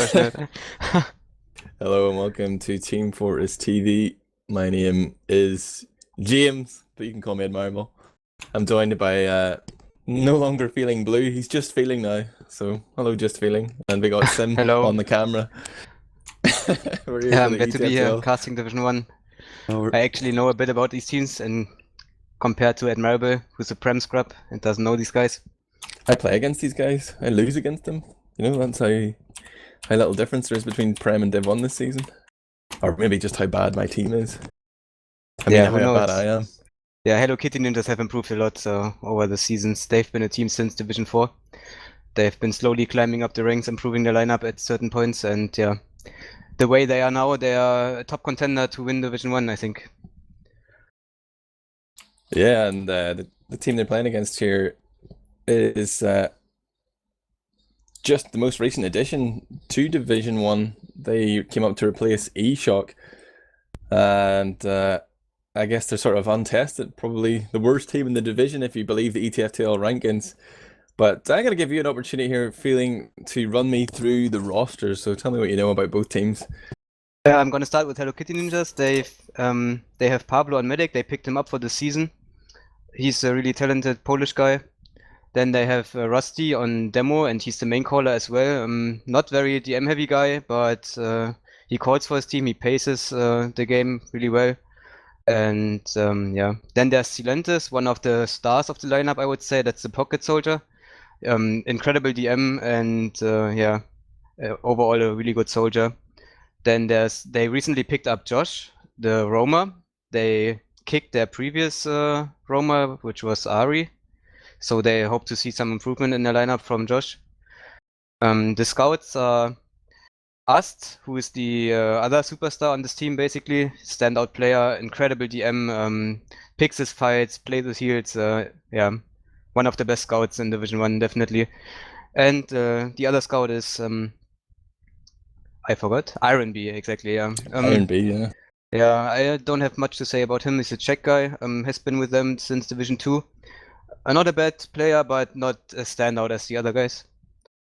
schnell. Hello and welcome to Team Fortress TV. My name is James, but you can call me Admirable. I'm joined by no longer feeling blue, he's just feeling now. So hello, just feeling. And we got Sim Hello. on the camera. We're here Yeah, for I'm the glad to be here, ETF2L. casting Division 1. Oh, I actually know a bit about these teams, and compared to Admirable, who's a Prem scrub and doesn't know these guys. I play against these guys. I lose against them. You know, that's how little difference there is between Prem and Div 1 this season. Or maybe just how bad my team is. I mean, who how bad knows? I am. Yeah, Hello Kitty Ninjas have improved a lot over the seasons. They've been a team since Division 4. They've been slowly climbing up the ranks, improving their lineup at certain points, and yeah, the way they are now, they are a top contender to win Division 1, I think. Yeah, and the team they're playing against here is just the most recent addition to Division 1. They came up to replace eShock, and I guess they're sort of untested, probably the worst team in the division if you believe the ETF2L rankings. But I'm going to give you an opportunity here, feeling to run me through the rosters, so tell me what you know about both teams. Yeah, I'm gonna start with Hello Kitty Ninjas. They have Pablo on Medic. They picked him up for the season. He's a really talented Polish guy. Then they have Rusty on demo, and he's the main caller as well. Not very DM heavy guy, but he calls for his team. He paces the game really well. And yeah, then there's Silentis, one of the stars of the lineup, I would say. That's the pocket soldier. Incredible DM, and yeah, overall a really good soldier. Then they recently picked up Josh, the roamer. They kicked their previous roamer, which was Ari. So they hope to see some improvement in their lineup from Josh. The scouts are Ast, who is the other superstar on this team, basically. Standout player, incredible DM, picks his fights, plays his heals. Yeah, one of the best scouts in Division 1, definitely. And the other scout is I forgot. Iron Bee, exactly, yeah. Iron B, yeah. Yeah, I don't have much to say about him. He's a Czech guy, has been with them since Division 2. Not a bad player, but not a standout as the other guys.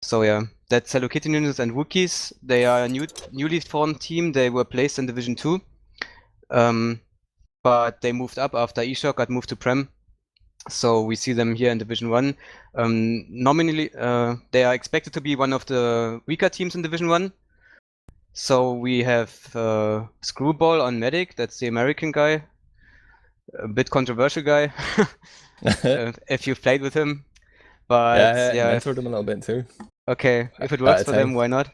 So yeah, that's Hello Kitty Ninjas and Wookies. They are a newly formed team. They were placed in Division 2. But they moved up after eShock got moved to Prem. So we see them here in Division 1. Nominally, they are expected to be one of the weaker teams in Division 1. So we have Screwball on Medic, that's the American guy. A bit controversial guy, if you've played with him. But yeah, I yeah, mentored him a little bit too. okay, if it works At a for them, time. why not?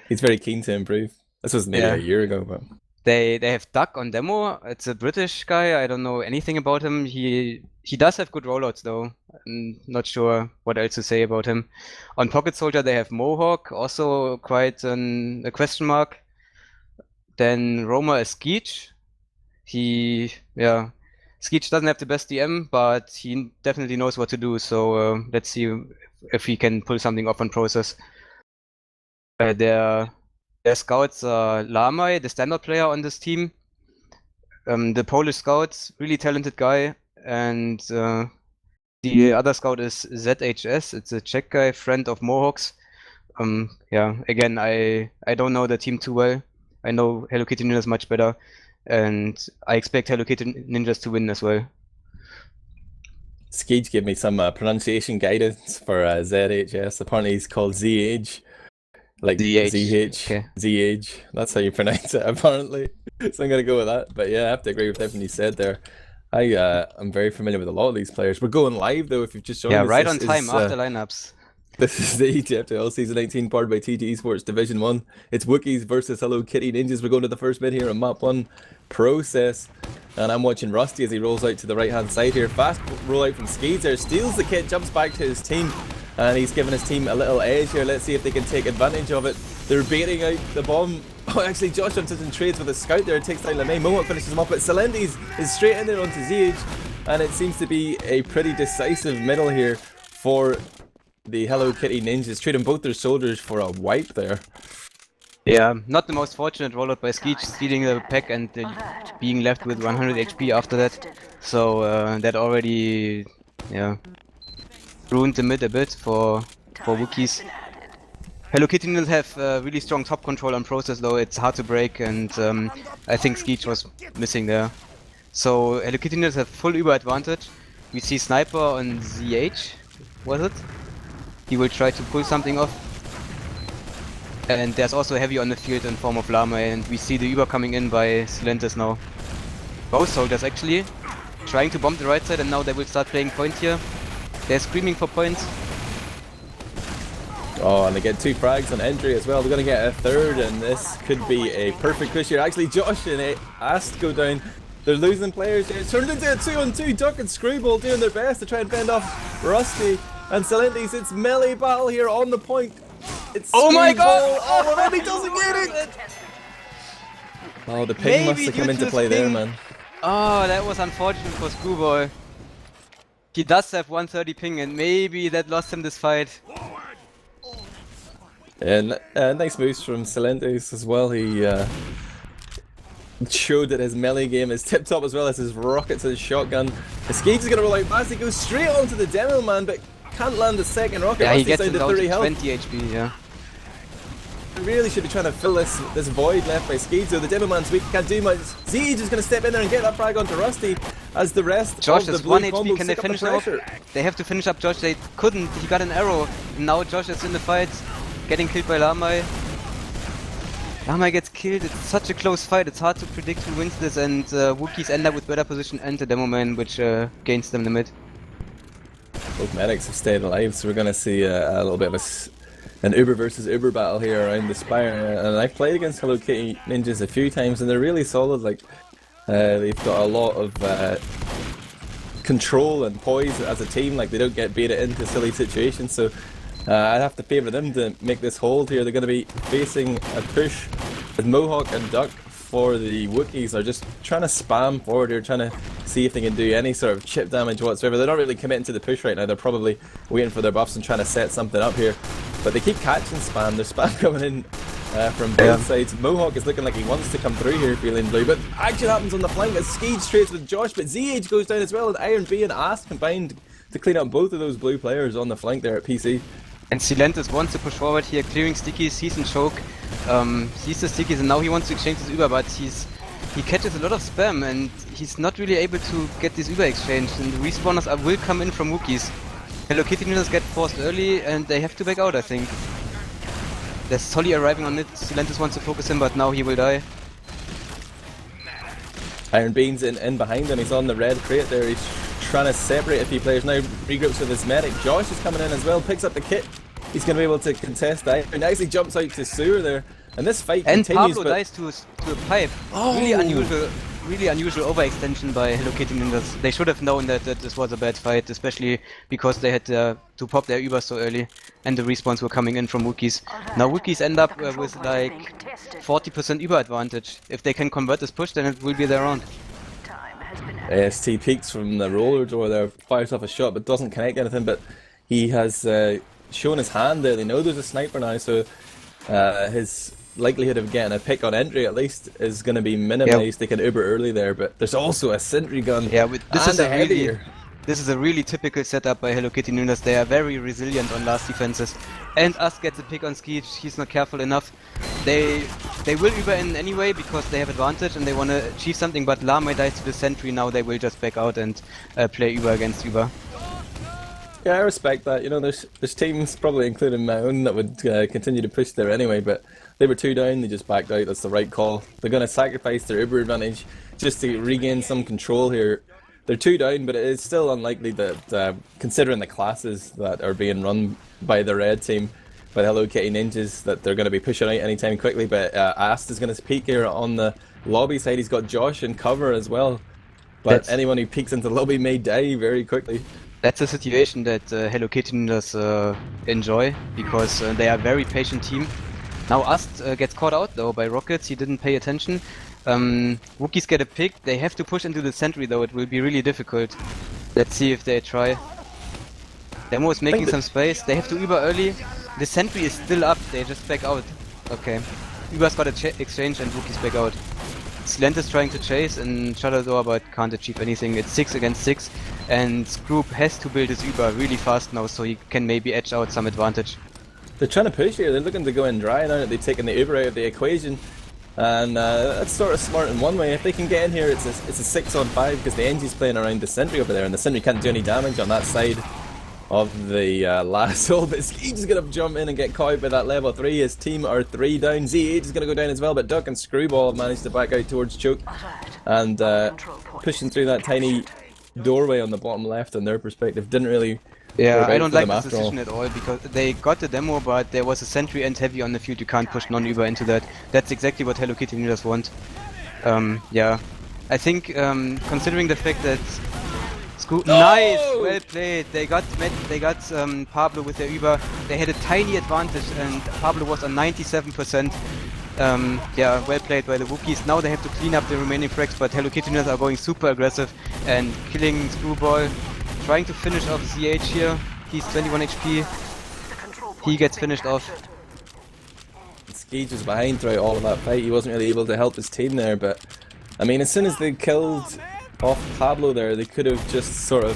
He's very keen to improve. This was maybe a year ago, but They have Duck on demo. It's a British guy. I don't know anything about him. He does have good rollouts though. I'm not sure what else to say about him. On Pocket Soldier they have Mohawk, also quite a question mark. Then Roma is Skeech. Skeech doesn't have the best DM, but he definitely knows what to do. So let's see if he can pull something off on process. Their scouts are Lamai, the standard player on this team. The Polish scouts, really talented guy, and the other scout is ZHS. It's a Czech guy, friend of Mohawks. Yeah, again, I don't know the team too well. I know Hello Kitty Ninjas much better, and I expect Hello Kitty Ninjas to win as well. Skeege gave me some pronunciation guidance for ZHS. Apparently he's called ZH. Like ZH. Okay. ZH. That's how you pronounce it, apparently. So I'm going to go with that. But yeah, I have to agree with everything you said there. I'm very familiar with a lot of these players. We're going live, though, if you've just joined us. Right on time, after lineups. This is the ETF2L Season 19, powered by TT Esports Division 1. It's Wookies versus Hello Kitty Ninjas. We're going to the first mid here on Map 1 Process. And I'm watching Rusty as he rolls out to the right-hand side here. Fast rollout from Skeeds there. Steals the kit, jumps back to his team. And he's giving his team a little edge here. Let's see if they can take advantage of it. They're baiting out the bomb. Oh, actually, Josh jumps in trades with a scout there. Takes down LeMay. Mohawk finishes him up. But Selendis is straight in there onto ZH. And it seems to be a pretty decisive middle here for the Hello Kitty Ninjas, trading both their soldiers for a wipe there. Yeah, not the most fortunate rollout by Skeech, stealing the pack and being left with 100 HP after that. So that already, yeah, ruined the mid a bit for Wookies. Hello Kitty Ninjas have really strong top control on process though, it's hard to break, and I think Skeech was missing there. So Hello Kitty Ninjas have full Uber advantage. We see Sniper on ZH, was it? He will try to pull something off. And there's also heavy on the field in form of Lama, and we see the Uber coming in by Silentis now. Both soldiers actually trying to bomb the right side, and now they will start playing point here. They're screaming for points. Oh, and they get 2 frags on entry as well. They're going to get a 3rd, and this could be a perfect push here. Actually, Josh and Ast go down. They're losing players here. It's turned into a 2-on-2. Duck and Screwball doing their best to try and fend off Rusty and Silentis. It's melee battle here on the point. It's oh my god! Oh, and he doesn't get it! Oh, the ping must have come into play there, man. Oh, that was unfortunate for Screwball. He does have 130 ping, and maybe that lost him this fight. And nice moves from Silentis as well. He showed that his melee game is tip top as well as his rockets and his shotgun. Skeech is going to roll out fast. He goes straight onto the demo man, but can't land the second rocket. Yeah, he Rusty's gets down it to down 30 to health. 20 HP, yeah. Really should be trying to fill this void left by Skeech, so the demo man's weak, can't do much. Zeej is going to step in there and get that frag onto Rusty as the rest Josh of the is blue 1 combo HP, can they finish him off? They have to finish up Josh, they couldn't, he got an arrow. And now Josh is in the fight, getting killed by Lamai. Lamai gets killed, it's such a close fight, it's hard to predict who wins this, and Wookies end up with better position and the demo man, which gains them the mid. Both medics have stayed alive, so we're going to see a little bit of an Uber versus Uber battle here around the Spire. And I've played against Hello Kitty Ninjas a few times, and they're really solid. Like they've got a lot of control and poise as a team. Like they don't get baited into silly situations. So I'd have to favour them to make this hold here. They're going to be facing a push with Mohawk and Duck for the Wookies. They're just trying to spam forward here, trying to see if they can do any sort of chip damage whatsoever. They're not really committing to the push right now. They're probably waiting for their buffs and trying to set something up here. But they keep catching spam. There's spam coming in from both sides. Mohawk is looking like he wants to come through here feeling blue, but action happens on the flank as Skeech trades with Josh, but ZH goes down as well, and Iron B and Ast combined to clean up both of those blue players on the flank there at PC. And Silentis wants to push forward here, clearing stickies, sees and choke. Sees the stickies, and now he wants to exchange his Uber, but he catches a lot of spam, and he's not really able to get this Uber exchange, and the respawners will come in from Wookies. Hello Kitty Ninjas get forced early, and they have to back out, I think. There's Solly arriving on it, Silentis wants to focus him, but now he will die. Iron Bean's in behind him, he's on the red crate there, he's trying to separate a few players now, regroups with his medic. Josh is coming in as well, picks up the kit, he's going to be able to contest that. He actually jumps out to sewer there, and this fight and continues. Pablo dies to a pipe. Oh. Really unusual overextension by Hello Kitty Ninjas. They should have known that this was a bad fight, especially because they had to pop their Uber so early, and the respawns were coming in from Wookies. Now Wookies end up with like 40% Uber advantage. If they can convert this push, then it will be their round. AST peeks from the roller door there, fires off a shot but doesn't connect anything, but he has shown his hand there. They know there's a sniper now, so his likelihood of getting a pick on entry at least is going to be minimized. They can Uber early there, but there's also a sentry gun. Yeah, this is a really typical setup by Hello Kitty Ninjas. They are very resilient on last defenses, and Us gets a pick on Skeech. He's not careful enough. They will Uber in anyway because they have advantage and they want to achieve something, but Lame dies to the sentry. Now they will just back out and play Uber against Uber. Yeah, I respect that. You know, there's teams, probably including my own, that would continue to push there anyway, but they were 2 down, they just backed out. That's the right call. They're going to sacrifice their Uber advantage just to regain some control here. They're 2 down, but it's still unlikely that, considering the classes that are being run by the red team, by the Hello Kitty Ninjas, that they're going to be pushing out anytime quickly. But Ast is going to peek here on the lobby side. He's got Josh in cover as well. But anyone who peeks into the lobby may die very quickly. That's a situation that Hello Kitty Ninjas enjoy, because they are a very patient team. Now Ast gets caught out though by rockets, he didn't pay attention. Wookies get a pick, they have to push into the sentry though, it will be really difficult. Let's see if they try. Demo is making some space, they have to Uber early. The sentry is still up, they just back out. Okay. Uber's got a exchange and Wookies back out. Silent is trying to chase and shut the door but can't achieve anything. It's 6 against 6 and Group has to build his Uber really fast now so he can maybe edge out some advantage. They're trying to push here. They're looking to go in dry now that they've taken the Uber out of the equation. And that's sort of smart in one way. If they can get in here, it's a 6-on-5 because the NG's playing around the sentry over there, and the sentry can't do any damage on that side of the last hole. But Skee's going to jump in and get caught by that level 3. His team are 3 down. ZH is going to go down as well, but Duck and Screwball have managed to back out towards Choke. And pushing through that tiny doorway on the bottom left on their perspective didn't really... Yeah, I don't like this decision at all, because they got the demo, but there was a sentry and heavy on the field. You can't push non-Uber into that. That's exactly what Hello Kitty Ninjas want. Yeah, I think considering the fact that nice, well played. They got Pablo with their Uber. They had a tiny advantage, and Pablo was on 97%. Yeah, well played by the Wookies. Now they have to clean up the remaining frags, but Hello Kitty Ninjas are going super aggressive and killing Screwball. Trying to finish off ZH here. He's 21 HP. He gets finished off. Skeege was behind throughout all of that fight. He wasn't really able to help his team there, but I mean, as soon as they killed off Pablo there, they could have just sort of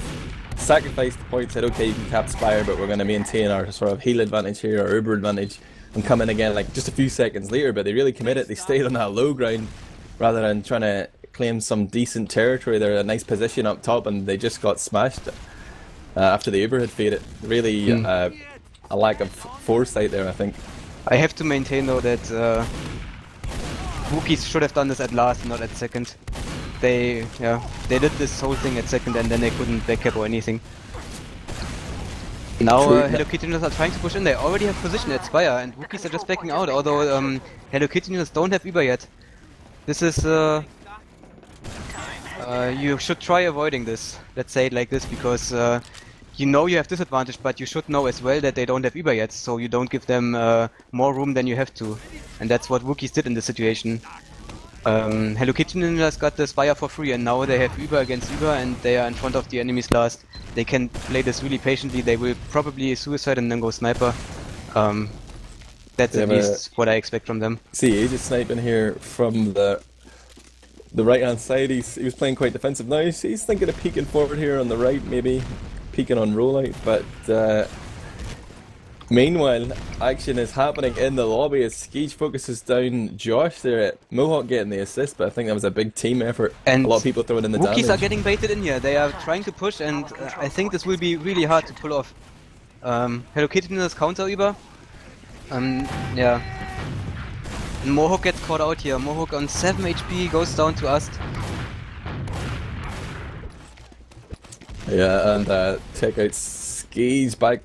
sacrificed the point, said, okay, you can cap Spire, but we're going to maintain our sort of heal advantage here, our Uber advantage, and come in again like just a few seconds later. But they really committed. They stayed on that low ground rather than trying to claim some decent territory. They're in a nice position up top, and they just got smashed after the Uber had faded. Really a lack of foresight there, I think. I have to maintain though that Wookies should have done this at last, not at second. They did this whole thing at second, and then they couldn't backcap or anything. Now Hello Kitty Ninjas are trying to push in. They already have position at Spire, and Wookies are just backing out, although Hello Kitty Ninjas don't have Uber yet. This is you should try avoiding this, let's say it like this, because you know you have disadvantage, but you should know as well that they don't have Uber yet, so you don't give them more room than you have to. And that's what Wookies did in this situation. Hello Kitty Ninjas got the Spire for free, and now they have Uber against Uber, and they are in front of the enemies last. They can play this really patiently. They will probably suicide and then go sniper. That's at least what I expect from them. See, he's just sniping here from the right hand side. He was playing quite defensive now. He's thinking of peeking forward here on the right, maybe peeking on rollout, but meanwhile action is happening in the lobby as Skeege focuses down Josh there at Mohawk getting the assist, but I think that was a big team effort. And a lot of people throwing in the damage. Wookies are getting baited in here. They are trying to push, and I think this will be really hard to pull off. Hello Kitty Ninjas counter Uber. Yeah. And Mohawk gets caught out here. Mohawk on 7 HP goes down to Ast. Yeah, and check out Skeege back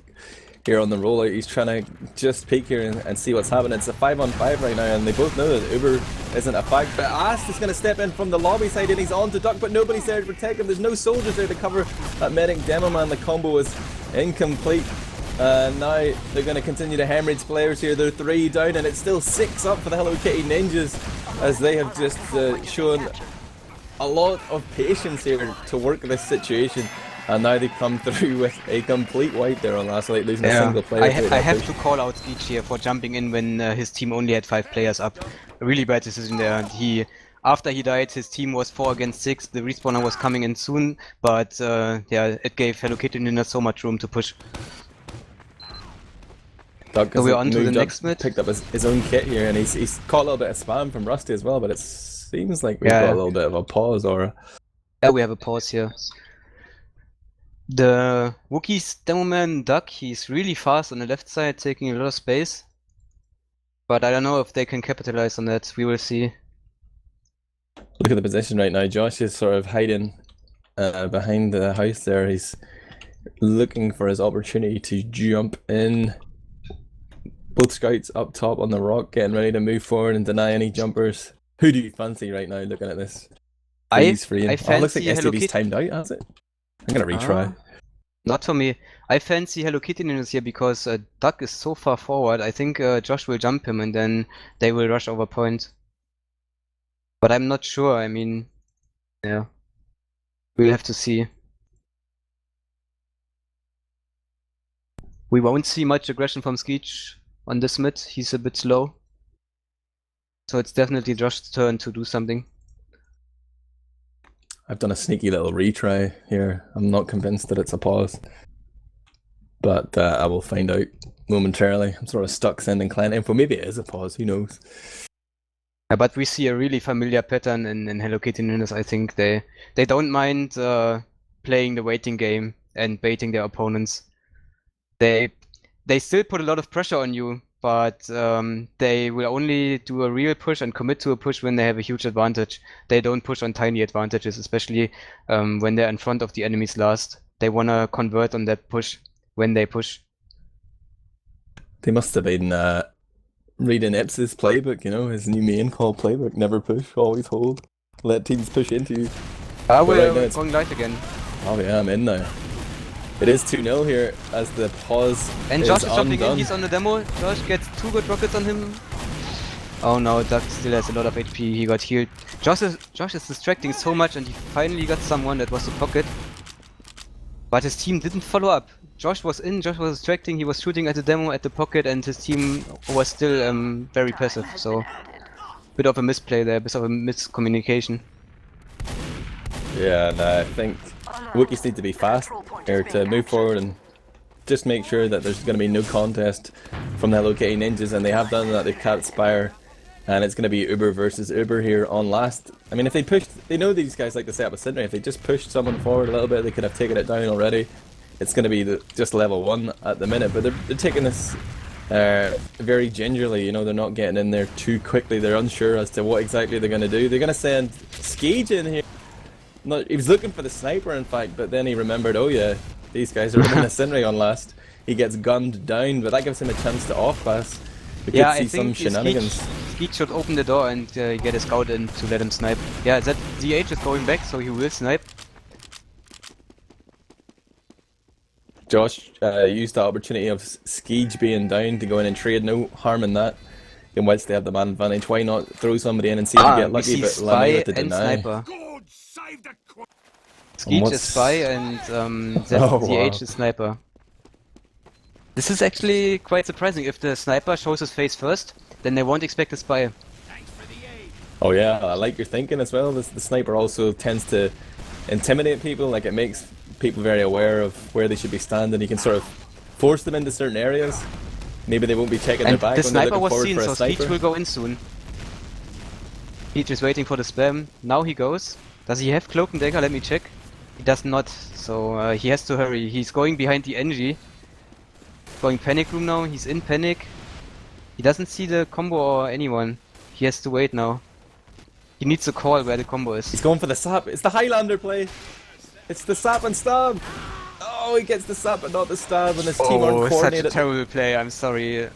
here on the rollout. He's trying to just peek here and see what's happening. It's a 5-on-5 right now, and they both know that Uber isn't a fact. But Ast is going to step in from the lobby side, and he's on to Duck, but nobody's there to protect him. There's no soldiers there to cover that medic demo man. The combo was incomplete. Now they're going to continue to hemorrhage players here. They're 3 down, and it's still 6 up for the Hello Kitty Ninjas, as they have just shown a lot of patience here to work this situation. And now they come through with a complete wipe there on last night, losing a single player. I have to call out Skeege here for jumping in when his team only had 5 players up. A really bad decision there. After he died, his team was 4 against 6. The respawner was coming in soon, but yeah, it gave Hello Kitty Ninjas so much room to push. So we're on to the next mid. Picked up his own kit here, and he's caught a little bit of spam from Rusty as well, but it seems like we've got a little bit of a pause, or... Yeah, we have a pause here. The Wookies demoman Duck, he's really fast on the left side, taking a lot of space. But I don't know if they can capitalize on that. We will see. Look at the position right now. Josh is sort of hiding behind the house there. He's looking for his opportunity to jump in. Both scouts up top on the rock, getting ready to move forward and deny any jumpers. Who do you fancy right now, looking at this? I fancy looks like STD's timed out, has it? I'm gonna retry. Not for me. I fancy Hello Kitty Ninjas here because Duck is so far forward. I think Josh will jump him and then they will rush over point. But I'm not sure. I mean, yeah. We'll have to see. We won't see much aggression from Skeege on this mid. He's a bit slow. So it's definitely Josh's turn to do something. I've done a sneaky little retry here. I'm not convinced that it's a pause, but I will find out. momentarily. I'm sort of stuck sending client info. Maybe it is a pause, who knows? But we see a really familiar pattern in Hello Kitty Ninjas. I think they don't mind playing the waiting game and baiting their opponents. They still put a lot of pressure on you, but they will only do a real push and commit to a push when they have a huge advantage. They don't push on tiny advantages, especially when they're in front of the enemy's last. They want to convert on that push when they push. They must have been reading Ips's playbook, you know, his new main call playbook. Never push, always hold. Let teams push into you. We're right going live again. Oh yeah, I'm in now. It is 2-0 here as the pause And is Josh is jumping undone. in, he's on the demo. Josh gets 2 good rockets on him. Oh no, Doug still has a lot of HP, he got healed. Josh is distracting so much and he finally got someone that was the pocket. But his team didn't follow up. Josh was in, Josh was distracting, he was shooting at the demo at the pocket and his team was still very passive, so bit of a misplay there, bit of a miscommunication. Yeah, and I think Wookies need to be fast here to move forward and just make sure that there's going to be no contest from the Hello Kitty Ninjas, and they have done that. They've capped Spire, and it's going to be Uber versus Uber here on last. I mean, if they pushed, they know these guys like to set up a sentry. If they just pushed someone forward a little bit, they could have taken it down already. It's going to be just level 1 at the minute, but they're taking this very gingerly. You know, they're not getting in there too quickly. They're unsure as to what exactly they're going to do. They're going to send Skeege in here. He was looking for the sniper, in fact, but then he remembered, oh yeah, these guys are running a sentry on last. He gets gunned down, but that gives him a chance to off-pass. We could see some shenanigans. Skeege should open the door and get a scout in to let him snipe. Yeah, that ZH is going back, so he will snipe. Josh used the opportunity of Skeege being down to go in and trade. No harm in that. And whilst they have the man advantage, why not throw somebody in and see if you get lucky? But Spy to and deny. Sniper. Skeege is Spy and ZH is Sniper. This is actually quite surprising. If the Sniper shows his face first, then they won't expect a Spy. Oh yeah, I like your thinking as well. The Sniper also tends to intimidate people. Like, it makes people very aware of where they should be standing. You can sort of force them into certain areas. Maybe they won't be checking their back the when they're Sniper looking was forward seen, for a so sniper. Skeege will go in soon. Skeege is waiting for the spam. Now he goes. Does he have Cloak and Dagger? Let me check. He does not, so he has to hurry. He's going behind the NG. Going panic room now, he's in panic. He doesn't see the combo or anyone. He has to wait now. He needs to call where the combo is. He's going for the sap. It's the Highlander play. It's the sap and stab. Oh, he gets the sap but not the stab, and his team aren't coordinated. Such a terrible play, I'm sorry.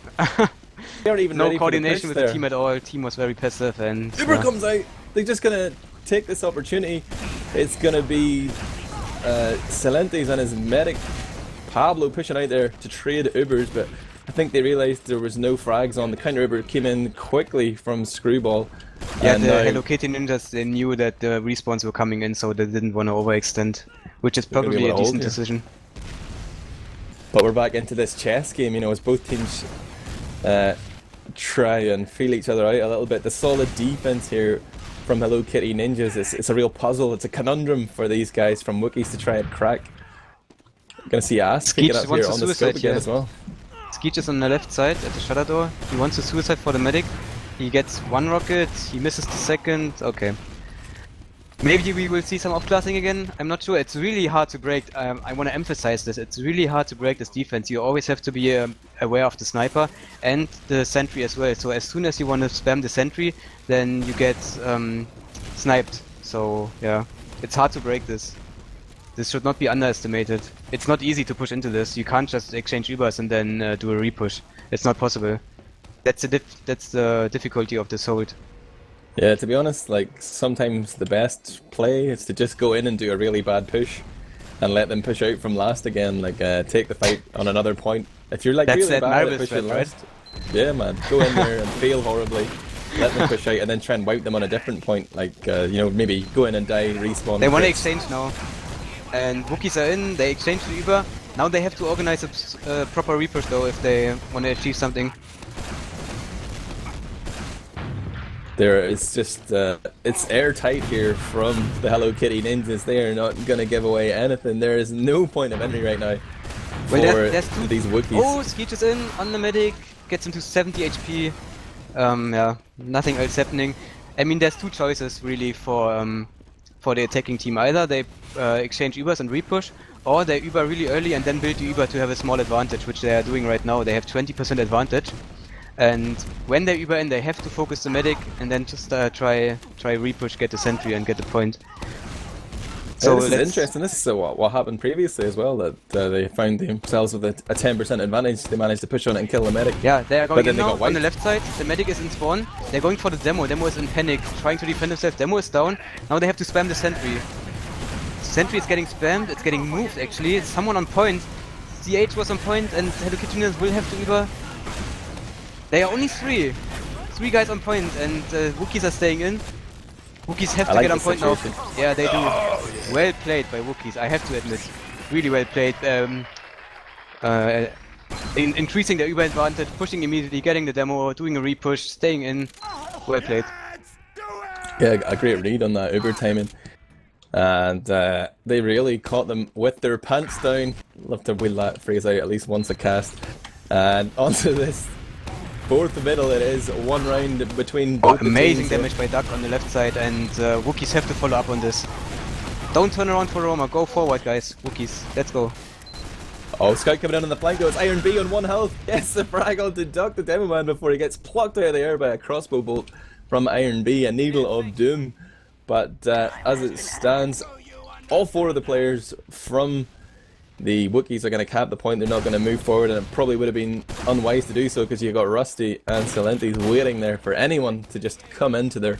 They aren't even No ready for the coordination push with there. the team at all. Team was very passive and... Uber comes out. They're just gonna take this opportunity. It's gonna be Celentes and his medic Pablo pushing out there to trade Ubers, but I think they realised there was no frags on. The counter Uber came in quickly from Screwball. Yeah, and the Hello Kitty Ninjas, they knew that the respawns were coming in, so they didn't want to overextend, which is probably a decent decision. But we're back into this chess game, you know, as both teams try and feel each other out a little bit. The solid defense here from Hello Kitty Ninjas, it's a real puzzle. It's a conundrum for these guys from Wookies to try and crack. Gonna see Ass kicking up here on the scope again as well. Skeege is on the left side at the shutter door. He wants to suicide for the medic. He gets one rocket, he misses the second. Okay. Maybe we will see some off-classing again. I'm not sure. It's really hard to break. I want to emphasize this. It's really hard to break this defense. You always have to be aware of the sniper and the sentry as well. So as soon as you want to spam the sentry, then you get sniped. So yeah, it's hard to break this. This should not be underestimated. It's not easy to push into this. You can't just exchange Ubers and then do a repush. It's not possible. That's the difficulty of this hold. Yeah, to be honest, like, sometimes the best play is to just go in and do a really bad push and let them push out from last again, like, take the fight on another point. If you're like That's really bad at Admirable pushing threat, last, yeah man, go in there and fail horribly, let them push out and then try and wipe them on a different point, like, you know, maybe go in and die, respawn. They want to exchange now. And Wookies are in, they exchange the Uber. Now they have to organize a proper repush though if they want to achieve something. There is just, it's airtight here from the Hello Kitty Ninjas. They are not going to give away anything. There is no point of entry right now. for there's these Wookies. Oh, Skeech is in on the medic, gets him to 70 HP. Yeah, nothing else happening. I mean, there's two choices really for the attacking team. Either they exchange Ubers and repush, or they Uber really early and then build the Uber to have a small advantage, which they are doing right now. They have 20% advantage, and when they Uber in, they have to focus the medic and then just try repush, get the sentry, and get the point. So this is interesting. This is what happened previously as well, that they found themselves with a 10% advantage. They managed to push on it and kill the medic. Yeah, they are going in now on the left side. The medic is in spawn. They're going for the demo. Demo is in panic, trying to defend himself. Demo is down. Now they have to spam the sentry. Sentry is getting spammed. It's getting moved actually. It's someone on point. CH was on point, and Hello Kitty will have to Uber. They are only three guys on point, and Wookies are staying in. Wookies have to get on point now. Yeah, they do. Well played by Wookies, I have to admit. Really well played. Increasing their Uber advantage, pushing immediately, getting the demo, doing a repush, staying in. Well played. Yeah, a great read on that Uber timing. And they really caught them with their pants down. Love to wheel that phrase out at least once a cast. And onto this fourth middle, it is one round between both amazing teams. Damage by Duck on the left side, and Wookies have to follow up on this. Don't turn around for Roma, go forward guys, Wookies, let's go. Oh, Scout coming in on the flank, goes Iron B on 1 health. Yes, the frag onto Duck, the demo man, before he gets plucked out of the air by a crossbow bolt from Iron B, a needle of doom. But as it stands, all 4 of the players from the Wookies are going to cap the point. They're not going to move forward, and it probably would have been unwise to do so because you got Rusty and Silenti's waiting there for anyone to just come into their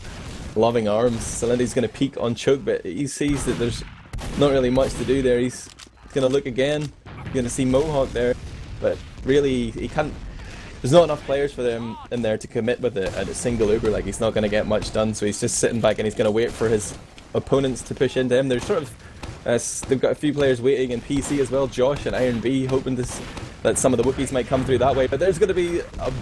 loving arms. Silenti's going to peek on Choke, but he sees that there's not really much to do there. He's going to look again. You're going to see Mohawk there, but really he can't. There's not enough players for them in there to commit with it at a single Uber. Like, he's not going to get much done, so he's just sitting back and he's going to wait for his opponents to push into him. They're sort of they've got a few players waiting in PC as well, Josh and Iron B, hoping that some of the Wookies might come through that way. But there's going to be a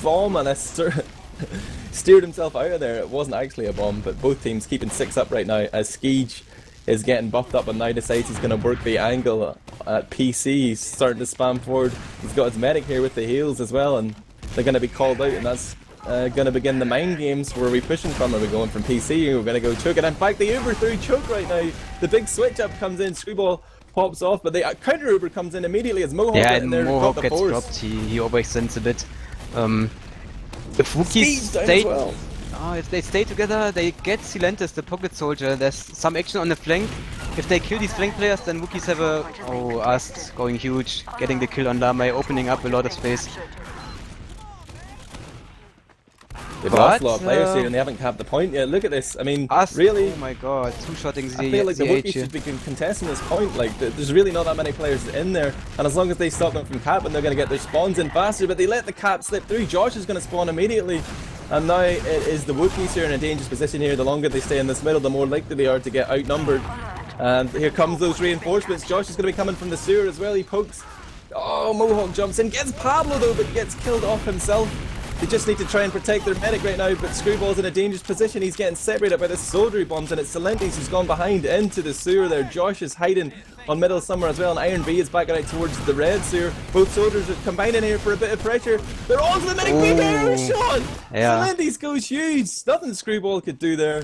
bomb, and steered himself out of there. It wasn't actually a bomb, but both teams keeping 6 up right now as Skeej is getting buffed up and now decides he's going to work the angle at PC. He's starting to spam forward. He's got his medic here with the heals as well, and they're going to be called out, and that's going to begin the mind games. Where are we pushing from? Are we going from PC? We're going to go Choke, and in fact the Uber through Choke right now. The big switch up comes in, Screwball pops off, but the counter Uber comes in immediately as Mohawk and Mohawk gets dropped. He overextends a bit. If Wookies if they stay together, they get Silentis, the pocket soldier. There's some action on the flank. If they kill these flank players, then Wookies have a... Oh, Ast going huge, getting the kill on Lamai, opening up a lot of space. They've lost a lot of players here and they haven't capped the point yet. Look at this. I mean, Ast, really... Oh my god, two-shotting Z. I feel like the Wookies should be contesting this point. Like, there's really not that many players in there. And as long as they stop them from capping, they're going to get their spawns in faster. But they let the cap slip through. Josh is going to spawn immediately. And now it is the Wookies here in a dangerous position here. The longer they stay in this middle, the more likely they are to get outnumbered. And here comes those reinforcements. Josh is going to be coming from the sewer as well. He pokes. Oh, Mohawk jumps in. Gets Pablo though, but gets killed off himself. They just need to try and protect their medic right now, but Screwball's in a dangerous position. He's getting separated by the soldiery bombs, and it's Silentes who's gone behind into the sewer there. Josh is hiding on middle somewhere as well, and Iron B is backing out towards the red sewer. Both soldiers are combining here for a bit of pressure. They're on to the medic. Big shot! Yeah. Silentes goes huge. Nothing Screwball could do there.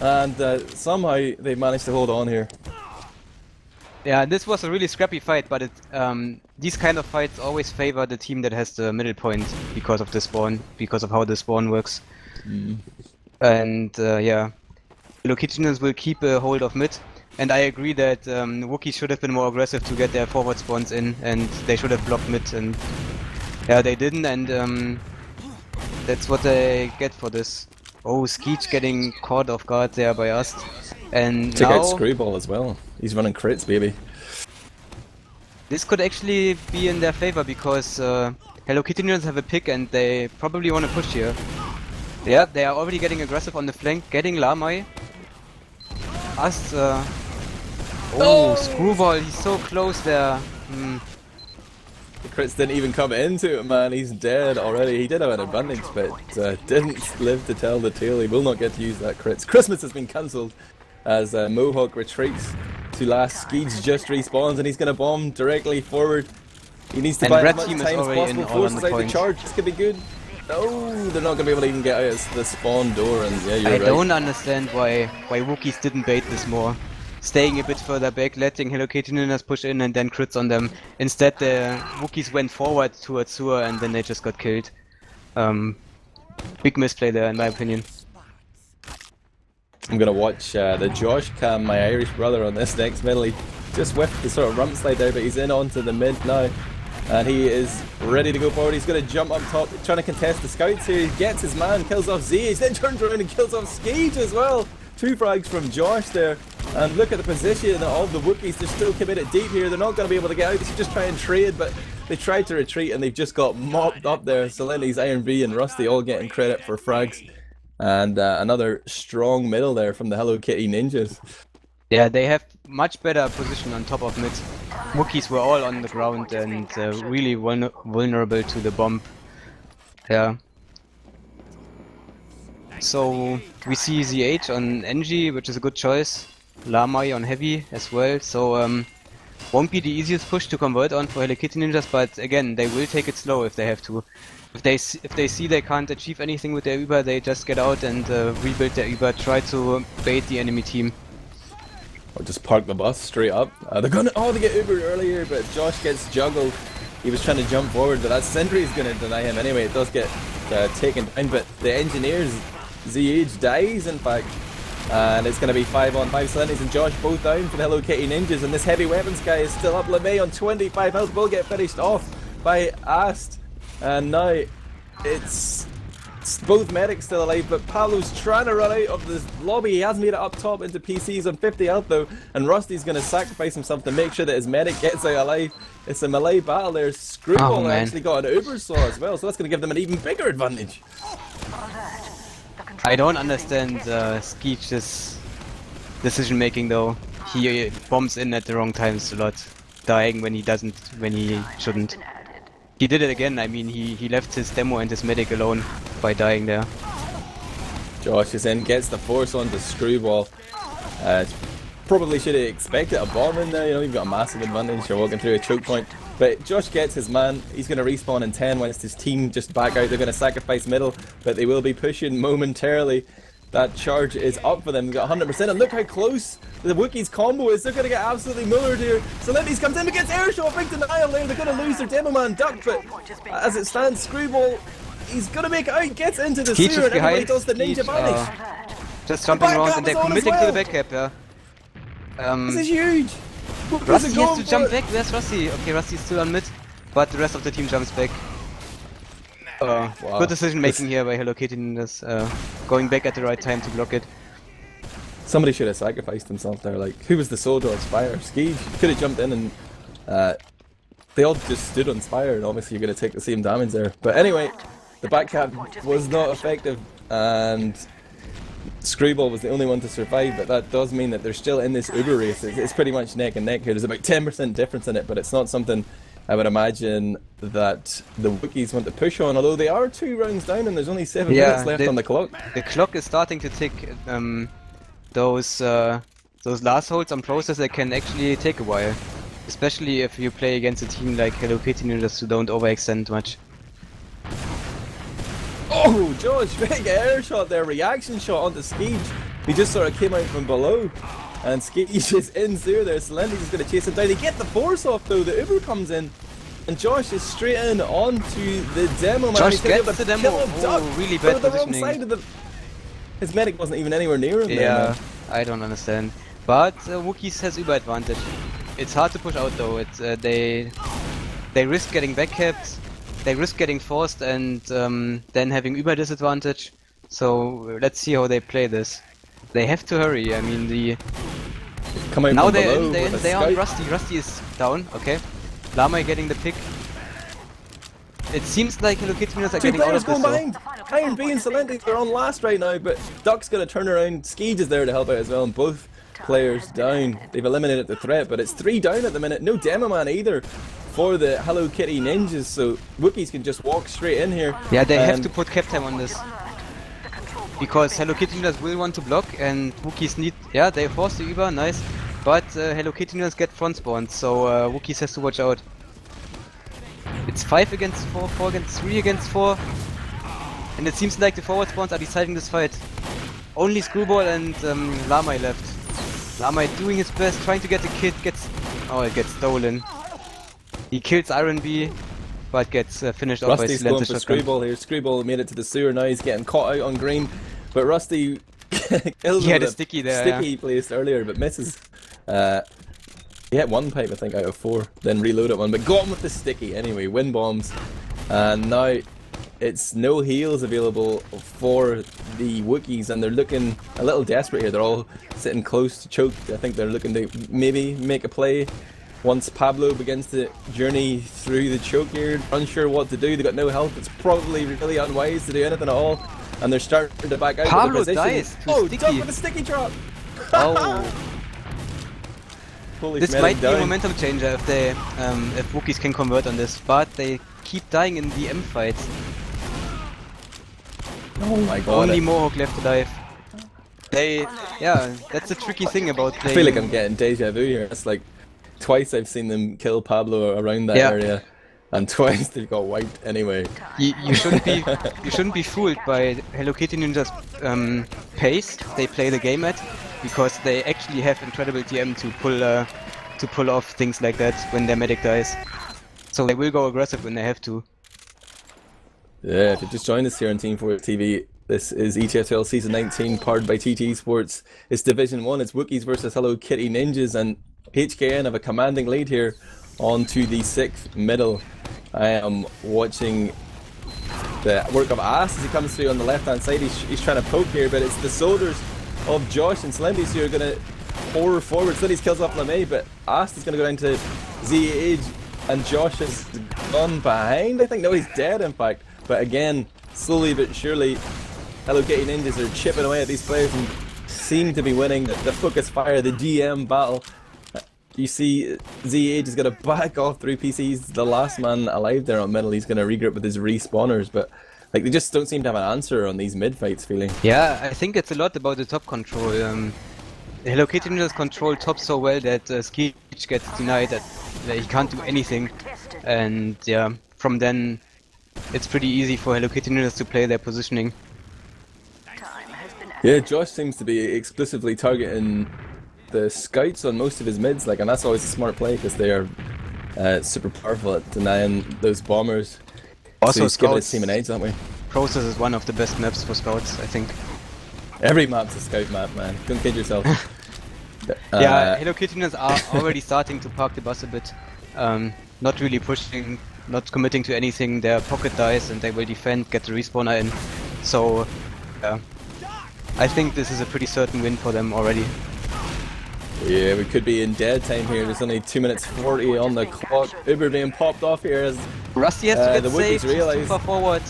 And somehow they managed to hold on here. Yeah, this was a really scrappy fight, but these kind of fights always favor the team that has the middle point because of the spawn, because of how the spawn works. And yeah, Lokitians will keep a hold of mid, and I agree that Wookies should have been more aggressive to get their forward spawns in, and they should have blocked mid, and yeah, they didn't, and that's what they get for this. Oh, Skeech getting caught off guard there by us. And took now, out Screwball as well. He's running crits, baby. This could actually be in their favor because Hello Kitty have a pick and they probably want to push here. Yeah, they are already getting aggressive on the flank, getting Lamai. Us, oh, Screwball, he's so close there. The crits didn't even come into it, man. He's dead already. He did have an advantage, but didn't live to tell the tale. He will not get to use that crits. Christmas has been cancelled as Mohawk retreats to last. Skeege just respawns and he's going to bomb directly forward. He needs to And buy red as much team is time as already in possible. all on Forces the out the point. charge. This could be good. No, they're not going to be able to even get out of the spawn door. And yeah, you're I right. don't understand why Wookies didn't bait this more. Staying a bit further back, letting Hello Kitty ninjas push in and then crits on them. Instead, the Wookiees went forward towards sewer and then they just got killed. Big misplay there, in my opinion. I'm gonna watch the Josh cam, my Irish brother, on this next middle. He just whiffed the sort of rump slide there, but he's in onto the mid now. And he is ready to go forward. He's gonna jump up top, trying to contest the scouts here. He gets his man, kills off Zage, then turns around and kills off Skeege as well. 2 frags from Josh there. And look at the position of the Wookiees. They're still committed deep here. They're not going to be able to get out. They should just try and trade, but they tried to retreat and they've just got mopped up there. Seleni's, Iron B and Rusty all getting credit for frags. And another strong middle there from the Hello Kitty ninjas. Yeah, they have much better position on top of mid. Wookiees were all on the ground and really vulnerable to the bomb. Yeah. So we see ZH on NG, which is a good choice. Lamai on heavy as well. So won't be the easiest push to convert on for Hello Kitty ninjas, but again, they will take it slow if they have to. If they see they can't achieve anything with their Uber, they just get out and rebuild their Uber, try to bait the enemy team. Or just park the bus straight up. They're gonna they get Uber earlier, but Josh gets juggled. He was trying to jump forward, but that sentry is gonna deny him anyway. It does get taken down, but the engineers, ZH dies in fact. And it's going to be 5-on-5. Seleni's and Josh both down for the Hello Kitty ninjas, and this heavy weapons guy is still up. LeMay on 25 health will get finished off by Ast. And now it's both medics still alive, but Pablo's trying to run out of this lobby. He has made it up top into PCs on 50 health though, and Rusty's going to sacrifice himself to make sure that his medic gets out alive. It's a melee battle there. Screwball actually got an Uber saw as well, so that's going to give them an even bigger advantage. I don't understand Skeech's decision making though. He bombs in at the wrong times a lot, dying when he shouldn't. He did it again. I mean, he left his demo and his medic alone by dying there. Josh is in, gets the force onto Screwball. Probably should have expected a bomb in there. You know, you've got a massive advantage. You're walking through a choke point. But Josh gets his man. He's going to respawn in 10 once his team just back out. They're going to sacrifice middle, but they will be pushing momentarily. That charge is up for them. They've got 100%. And look how close the Wookiees combo is. They're going to get absolutely mullered here. Seleni's comes in and gets air shot. Big denial there. They're going to lose their demo man duck, but as it stands, Screwball, he's going to make it out. Gets into the sewer and everybody does the ninja vanish. Just jumping around and they're committing to the back cap, yeah. This is huge. Rusty has to jump back. Where's Rusty? Okay, Rusty's still on mid, but the rest of the team jumps back. Wow. Good decision making here by Hello Kitty ninjas, going back at the right time to block it. Somebody should have sacrificed himself there. Like, who was the soldier on Spire? Skeege could have jumped in and they all just stood on Spire, and obviously you're going to take the same damage there. But anyway, the back cap was not effective, and Screwball was the only one to survive, but that does mean that they're still in this Uber race. It's pretty much neck and neck here. There's about 10% difference in it, but it's not something I would imagine that the Wookies want to push on, although they are 2 rounds down and there's only 7 minutes left on the clock. The clock is starting to tick. Those last holds on process, they can actually take a while. Especially if you play against a team like Hello Kitty ninjas who don't overextend much. Oh, Josh, big air shot there, reaction shot onto Skeege. He just sort of came out from below, and Skeege is in sewer there. Seleni's is going to chase him down. They get the force off though, the Uber comes in, and Josh is straight in onto the demo man. Josh gets the demo. Oh, really bad positioning. His medic wasn't even anywhere near him. Yeah, I don't understand. But Wookies has Uber advantage. It's hard to push out though. It's they risk getting backcapped. They risk getting forced and then having Uber disadvantage. So let's see how they play this. They have to hurry. I mean, now they're on Rusty. Rusty is down. Okay, Lamai getting the pick. It seems like Hello Kitty ninjas are getting out of this. Behind. Iron B and Seleni's are on last right now, but Duck's gonna turn around. Skeege is there to help out as well, and both players down. They've eliminated the threat, but it's 3 down at the minute. No demo man either for the Hello Kitty ninjas, so Wookies can just walk straight in here. Yeah, they have to put cap time on this. Because Hello Kitty ninjas will want to block and Wookies need... Yeah, they force the Uber, nice. But Hello Kitty Ninjas get front spawns, so Wookies has to watch out. It's 5 against 4, 4 against 3 against 4. And it seems like the forward spawns are deciding this fight. Only Screwball and Lamai left. Lamai doing his best, trying to get the kid, oh, it gets stolen. He kills Iron Bee, but gets finished off by Rusty's going Slender's for shotgun. Screwball here. Screwball made it to the sewer, now he's getting caught out on green. But Rusty kills He him had a with sticky there, sticky yeah. he placed earlier, but misses. He hit 1 pipe, I think, out of 4, then reloaded 1, but got him with the sticky anyway. Win bombs, and now it's no heals available for the Wookies, and they're looking a little desperate here. They're all sitting close to choke. I think they're looking to maybe make a play once Pablo begins to journey through the choke here. Unsure what to do. They've got no health. It's probably really unwise to do anything at all, and they're starting to back out. Pablo of the position. dies to Oh, sticky. duck with a sticky drop. Oh. Holy This smelling might be a down. momentum changer if they, if Wookiees can convert on this, but they keep dying in the M fights. Oh my god. Only Mohawk left alive. Yeah, that's the tricky thing about I playing. feel like I'm getting deja vu here. It's like twice I've seen them kill Pablo around that Yeah. area, and twice they got wiped anyway. You shouldn't be fooled by Hello Kitty Ninja's pace they play the game at, because they actually have incredible TM to pull off things like that when their medic dies. So they will go aggressive when they have to. Yeah, if you just joined us here on teamfortress.tv, this is ETF2L Season 19, powered by TT Sports. It's Division 1, it's Wookies versus Hello Kitty Ninjas, and HKN have a commanding lead here onto the 6th middle. I am watching the work of Ast as he comes through on the left hand side. He's trying to poke here, but it's the soldiers of Josh and Slendy's who are going to pour forward. Slendy's kills off LeMay, but Ast is going to go down to ZH, and Josh has gone behind. I think, no, he's dead in fact. But again, slowly but surely, Hello Kitty Ninjas are chipping away at these players and seem to be winning the focus fire, the GM battle. You see ZH is going to back off through PC. He's the last man alive there on middle. He's going to regroup with his respawners, but like they just don't seem to have an answer on these mid fights feeling. Yeah, I think it's a lot about the top control. Hello Kitty Ninjas control top so well that Skeech gets denied, that he can't do anything, and yeah, from then it's pretty easy for Hello Kitty Ninjas to play their positioning. Yeah, Josh seems to be exclusively targeting the scouts on most of his mids, like, and that's always a smart play because they are super powerful at denying those bombers. Also, so he's giving his scouts team an edge that way. Process is one of the best maps for scouts, I think. Every map's a scout map, man. Don't kid yourself. Yeah, Hello Kitty Ninjas are already starting to park the bus a bit. Not really pushing, not committing to anything. Their pocket dies and they will defend, get the respawner in. So, yeah, I think this is a pretty certain win for them already. Yeah, we could be in dead time here. There's only 2 minutes 40 on the clock. Uber being popped off here as Rusty has to get the Wookies saved, he's too realise far forward.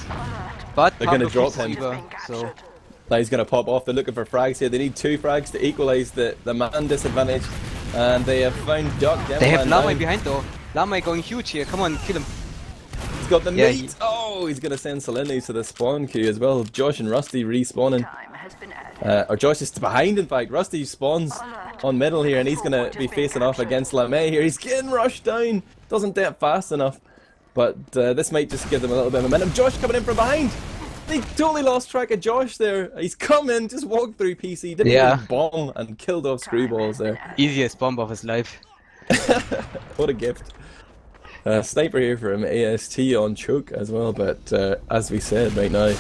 But they're Pablo gonna drop keeps him. Weaver, so now he's going to pop off. They're looking for frags here. They need 2 frags to equalise the man disadvantage, and they have found Duck. they have Demoland Lamai down. behind though. Lamai going huge here, come on, kill him. He's got the Yeah, meat. Oh, he's going to send Selene to the spawn queue as well. Josh and Rusty respawning. Or Josh is behind, in fact. Rusty spawns on middle here, and he's going to be facing off against LeMay here. He's getting rushed down. Doesn't dip fast enough. But this might just give them a little bit of momentum. Josh coming in from behind. They totally lost track of Josh there. He's come in, just walked through PC, didn't even bomb, and killed off Screwballs there. Easiest bomb of his life. What a gift. Sniper here from AST on choke as well, but as we said right now,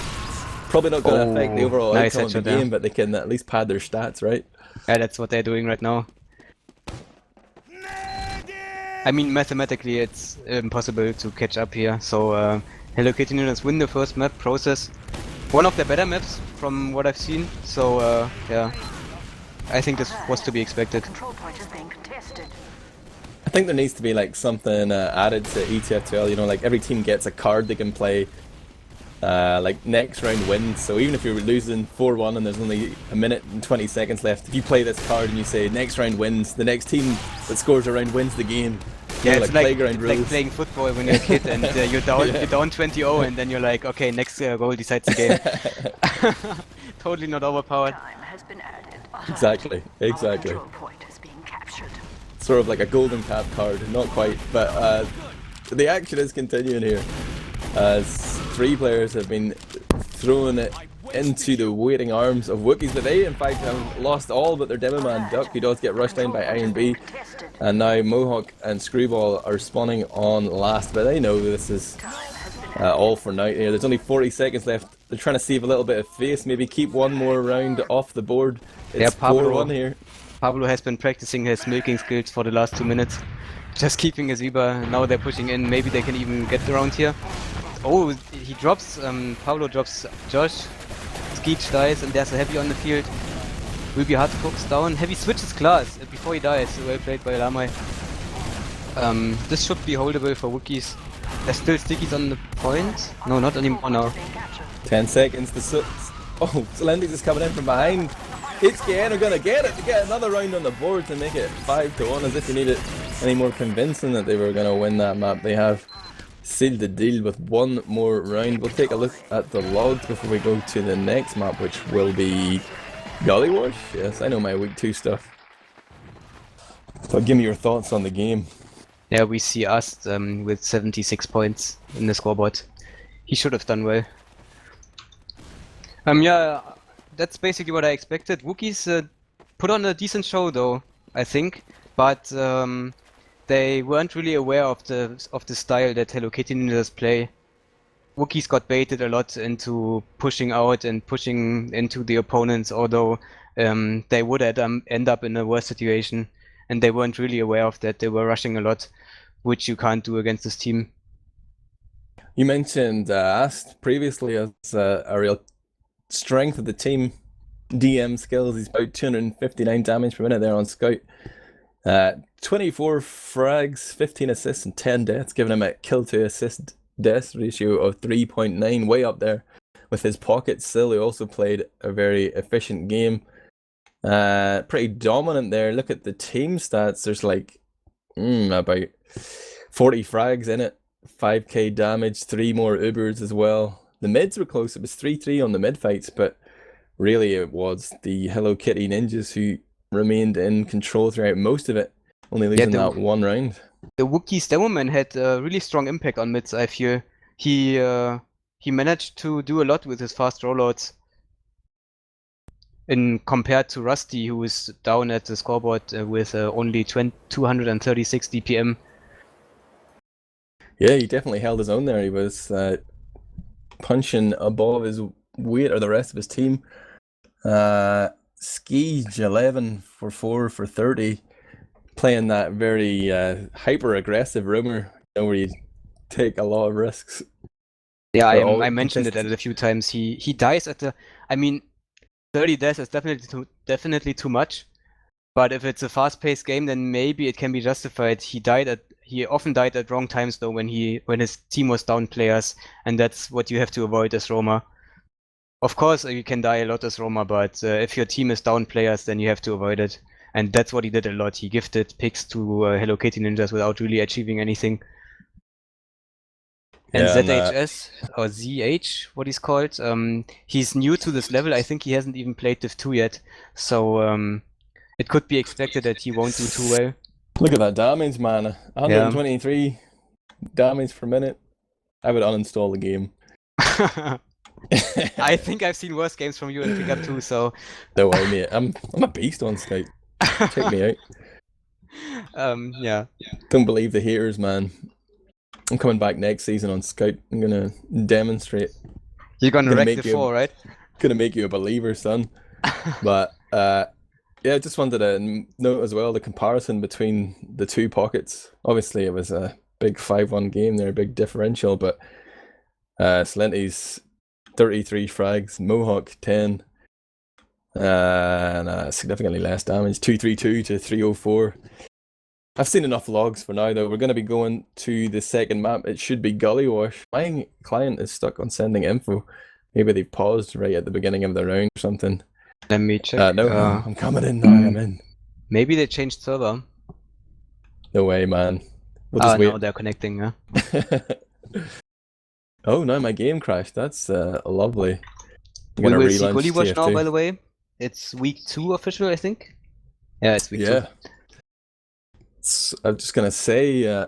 probably not going to affect the overall nice outcome of the headshot there. game, but they can at least pad their stats, right? Yeah, that's what they're doing right now. I mean, mathematically it's impossible to catch up here, so Hello Kitty Ninjas win the first map, Process. One of the better maps from what I've seen, so yeah, I think this was to be expected. I think there needs to be like something added to ETF2L, you know, like every team gets a card they can play, like next round wins. So even if you're losing 4-1 and there's only a minute and 20 seconds left, if you play this card and you say next round wins, the next team that scores a round wins the game. Yeah, You know, it's playground like rules. playing football when you're a kid and you're down Yeah. you're down 20-0 and then you're like, okay, next goal decides the game. Totally not overpowered. Exactly, exactly. sort of like a golden cap card, not quite, but the action is continuing here as 3 players have been thrown it into the waiting arms of Wookies, but they in fact have lost all but their demo man Duck, who does get rushed down by Iron B, and now Mohawk and Screwball are spawning on last, but they know this is all for night here. There's only 40 seconds left. They're trying to save a little bit of face, maybe keep one more round off the board. It's 4-1 here. Pablo has been practicing his milking skills for the last 2 minutes, just keeping his Reaper. Now they're pushing in, maybe they can even get around here. Oh, he drops, Pablo drops Josh, Skeech dies, and there's a Heavy on the field. Will be hard to focus down. Heavy switches class before he dies, well played by Lamai. This should be holdable for Wookies. There's still stickies on the point. No, not anymore now. 10 seconds, oh, Selendis is coming in from behind. HKN are gonna get it to get another round on the board to make it 5-1, as if you needed any more convincing that they were gonna win that map. They have sealed the deal with one more round. We'll take a look at the logs before we go to the next map, which will be Gullywash. Yes, I know my week 2 stuff. So give me your thoughts on the game. Yeah, we see us with 76 points in the scoreboard. He should have done well. Yeah, that's basically what I expected. Wookies put on a decent show though, I think, but they weren't really aware of the style that Hello Kitty ninjas play. Wookies got baited a lot into pushing out and pushing into the opponents, although they would end up in a worse situation, and they weren't really aware of that. They were rushing a lot, which you can't do against this team. You mentioned Ast previously as a real strength of the team. DM skills, he's about 259 damage per minute there on Scout. 24 frags, 15 assists and 10 deaths, giving him a kill to assist death ratio of 3.9, way up there with his pocket. Still, he also played a very efficient game. Pretty dominant there. Look at the team stats. There's like about 40 frags in it, 5k damage, 3 more Ubers as well. The mids were close. It was 3-3 on the mid fights, but really it was the Hello Kitty ninjas who remained in control throughout most of it, only losing that one round. The Wookiees Demoman had a really strong impact on mids, I feel. He managed to do a lot with his fast rollouts in compared to Rusty, who is down at the scoreboard with only 236 DPM. Yeah, he definitely held his own there. He was punching above his weight or the rest of his team. Skeej 11 for 4 for 30, playing that very hyper aggressive rumor, where you take a lot of risks. Yeah, I mentioned it a few times. He dies at the. I mean, 30 deaths is definitely too much. But if it's a fast-paced game, then maybe it can be justified. He often died at wrong times though, when his team was down players, and that's what you have to avoid as Roma. Of course, you can die a lot as Roma, but if your team is down players, then you have to avoid it. And that's what he did a lot. He gifted picks to Hello Kitty ninjas without really achieving anything. And yeah, ZHS, or ZH, what he's called, he's new to this level. I think he hasn't even played Div 2 yet. So it could be expected that he won't do too well. Look at that damage, man. 123 damage per minute. I would uninstall the game. I think I've seen worse games from you in Pickup 2, so... Don't worry, mate. I'm a beast on Skype. Check me out. Yeah. Don't believe the haters, man. I'm coming back next season on Skype. I'm gonna demonstrate. You're gonna wreck the 4, right? Gonna make you a believer, son. But yeah, I just wanted to note as well the comparison between the two pockets. Obviously, it was a big 5-1 game there, a big differential, but Slenti's 33 frags, Mohawk 10, and significantly less damage, 232 to 304. I've seen enough logs for now though. We're going to be going to the second map. It should be Gullywash. My client is stuck on sending info. Maybe they've paused right at the beginning of the round or something. Let me check. No, I'm coming in now. I'm in. Maybe they changed server. No way, man. We'll just wait. No, they're connecting, huh? Oh, no, my game crashed. That's lovely. We will see Gullywash now, by the way. It's week 2 official, I think. Yeah, it's week 2. I'm just gonna say,